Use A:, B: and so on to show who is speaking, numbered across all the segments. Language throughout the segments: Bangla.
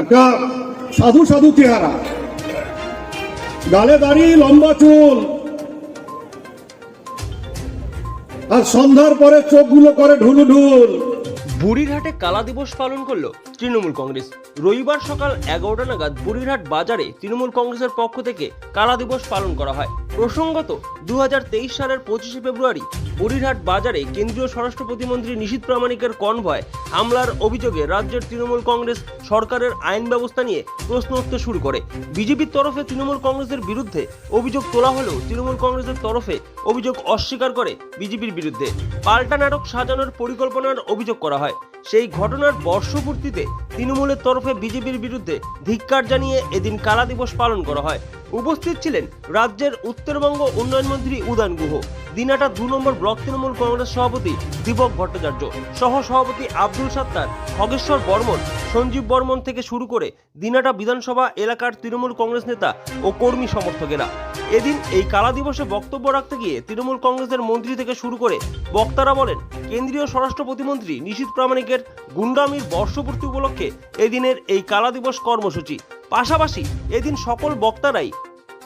A: একটা সাধু সাধু চেহারা, গালে দাড়ি, লম্বা চুল, আর সন্ধ্যার পরে চোখগুলো করে ঢুলুঢুল।
B: বুড়িরহাটে কালা দিবস পালন করল তৃণমূল কংগ্রেস। রবিবার সকাল 11টা নাগাদ বুড়িরহাট বাজারে তৃণমূল কংগ্রেসের পক্ষ থেকে কালা দিবস পালন করা হয়। প্রসঙ্গত 2023 সালের 25শে ফেব্রুয়ারি বুড়িরহাট বাজারে কেন্দ্রীয় স্বরাষ্ট্র প্রতিমন্ত্রী নিশীথ প্রামাণিকের কনভয় হামলার অভিযোগে রাজ্যের তৃণমূল কংগ্রেস সরকারের আইন ব্যবস্থা নিয়ে প্রশ্ন উঠতে শুরু করে। বিজেপির তরফে তৃণমূল কংগ্রেসের বিরুদ্ধে অভিযোগ তোলা হলেও তৃণমূল কংগ্রেসের তরফে অভিযোগ অস্বীকার করে বিজেপির বিরুদ্ধে পাল্টা নাটক সাজানোর পরিকল্পনার অভিযোগ করা হয়। সেই ঘটনার বর্ষপূর্তিতে তৃণমূলের তরফে বিজেপির বিরুদ্ধে ধিক্কার জানিয়ে এদিন কালা দিবস পালন করা হয়। উপস্থিত ছিলেন রাজ্যের উত্তরবঙ্গ উন্নয়ন মন্ত্রী উদয়ন গুহ, দিনাটা 2 নম্বর ব্লক তৃণমূল কংগ্রেস সভাপতি দীপক ভট্টাচার্য, সহ সভাপতি আব্দুল সত্তার, খগেশ্বর বর্মন, সঞ্জীব বর্মন থেকে শুরু করে দিনাটা বিধানসভা এলাকার তৃণমূল কংগ্রেস নেতা ও কর্মী সমর্থকেরা। এদিন এই কালা দিবসে বক্তব্য রাখতে গিয়ে তৃণমূল কংগ্রেসের মন্ত্রী থেকে শুরু করে বক্তারা বলেন, কেন্দ্রীয় স্বরাষ্ট্র প্রতিমন্ত্রী নিশীথ প্রামাণিকের গুন্ডামির বর্ষপূর্তি উপলক্ষে এদিনের এই কালা দিবস কর্মসূচি। পাশাপাশি এদিন সকল বক্তারাই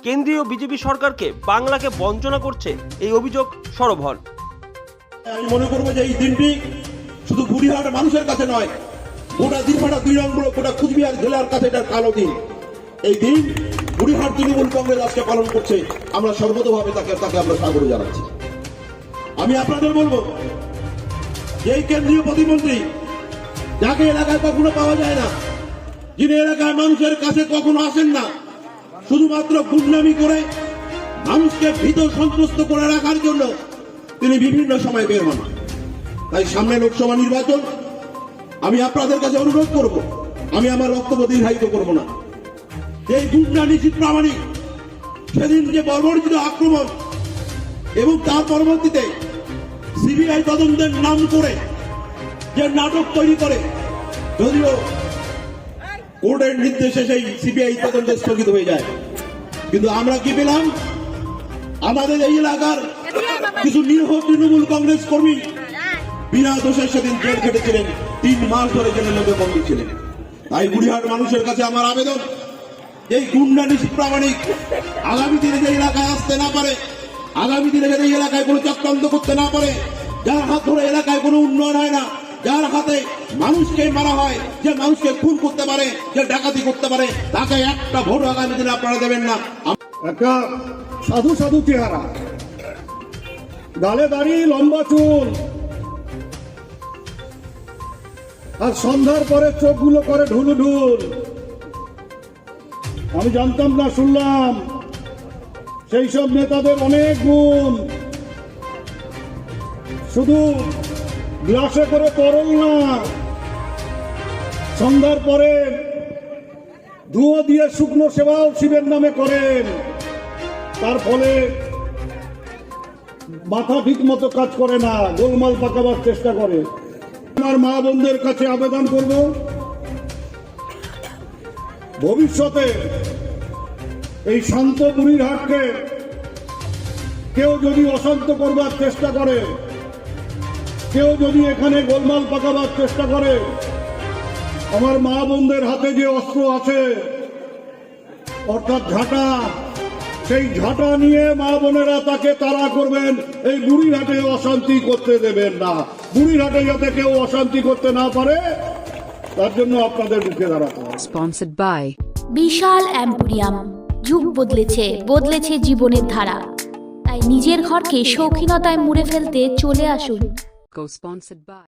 B: কেন্দ্রীয় বিজেপি সরকারকে বাংলাকে বঞ্চনা করছে এই অভিযোগ সরব হন।
C: আমি মনে করবো যে এই দিনটি শুধু বুড়িহাট মানুষের কাছে নয়, গোটা দিনহাটা 2 নম্বর গোটা কুচবিহার জেলার কাছে এটা কালো দিন। এই দিন বুড়িহাট তৃণমূল কংগ্রেস আজকে পালন করছে, আমরা সর্বতভাবে তাকে আমরা স্বাগত জানাচ্ছি। আমি আপনাদের বলবো যে এই কেন্দ্রীয় প্রতিমন্ত্রী, যাকে এলাকায় কখনো পাওয়া যায় না, যিনি এলাকায় মানুষের কাছে কখনো আসেন না, শুধুমাত্র গুন্ডামি করে মানুষকে ভীত সন্ত্রস্ত করে রাখার জন্য তিনি বিভিন্ন সময় বের হন। তাই সামনে লোকসভা নির্বাচন, আমি আপনাদের কাছে অনুরোধ করব, আমি আমার বক্তব্য দীর্ঘায়িত করব না, এই গুন্ডা নিশীথ প্রামাণিক সেদিন যে বর্বরিত আক্রমণ এবং তার পরবর্তীতে সিবিআই তদন্তের নাম করে যে নাটক তৈরি করে, যদিও কোর্টের নির্দেশে সেই সিবিআই তদন্ত স্থগিত হয়ে যায়, কিন্তু আমরা কি পেলাম? আমাদের এই এলাকার কিছু নিরীহ তৃণমূল কংগ্রেস কর্মী বিনা দোষের সেদিন জেল খেটেছিলেন, 3 মাস ধরে জেলের লোকে বন্দী ছিলেন। তাই বুড়িহাট মানুষের কাছে আমার আবেদন, এই গুন্ডা নিশীথ প্রামাণিক আগামী দিনে যে এলাকায় আসতে না পারে, আগামী দিনে এই এলাকায় কোনো চক্রান্ত করতে না পারে, যার হাত ধরে এলাকায় কোনো উন্নয়ন হয় না, যার হাতে মানুষকে মারা হয়, যে মানুষকে খুন করতে পারে, যে ডাকাতি করতে পারে, তাকে একটা ভোট আগামী দিনে আপনারা দেবেন না।
A: একটা সাধু সাধু চেহারা, গালে দাড়ি, লম্বা চুল, আর সন্ধ্যার পরে চোখগুলো করে ঢুলুঢুল। আমি জানতাম না, শুনলাম সেই সব নেতাদের অনেক গুণ, শুধু গ্লাসে করে তরল না, সন্ধ্যার পরে ধুয়ো দিয়ে শুকনো সেবাও শিবের নামে করেন। তার ফলে মাথা ঠিক মতো কাজ করে না, গোলমাল পাকাবার চেষ্টা করে। আমার মা বোনদের কাছে আবেদন করব, ভবিষ্যতে এই শান্ত বুড়িরহাটকে কেউ যদি অশান্ত করবার চেষ্টা করে, কেউ যদি এখানে গোলমাল পাকাবার চেষ্টা করে, আমার মা বোনদের হাতে যে অস্ত্র আছে অর্থাৎ ঝাঁটা, সেই ঝাঁটা নিয়ে মা বোনেরা তাকে তাড়া করবেন। এই বুড়িরহাটে অশান্তি করতে দেবেন না। বুড়িরহাটে যাতে কেউ অশান্তি করতে না পারে, তার জন্য আপনাদের রুখে দাঁড়াতে হবে।
D: Sponsored by
E: Bishal emporium. যুগ বদলেছে জীবনের ধারা। তাই নিজের ঘরকে শৌখিনতায় মুড়ে ফেলতে চলে আসুন।
D: Co-sponsored by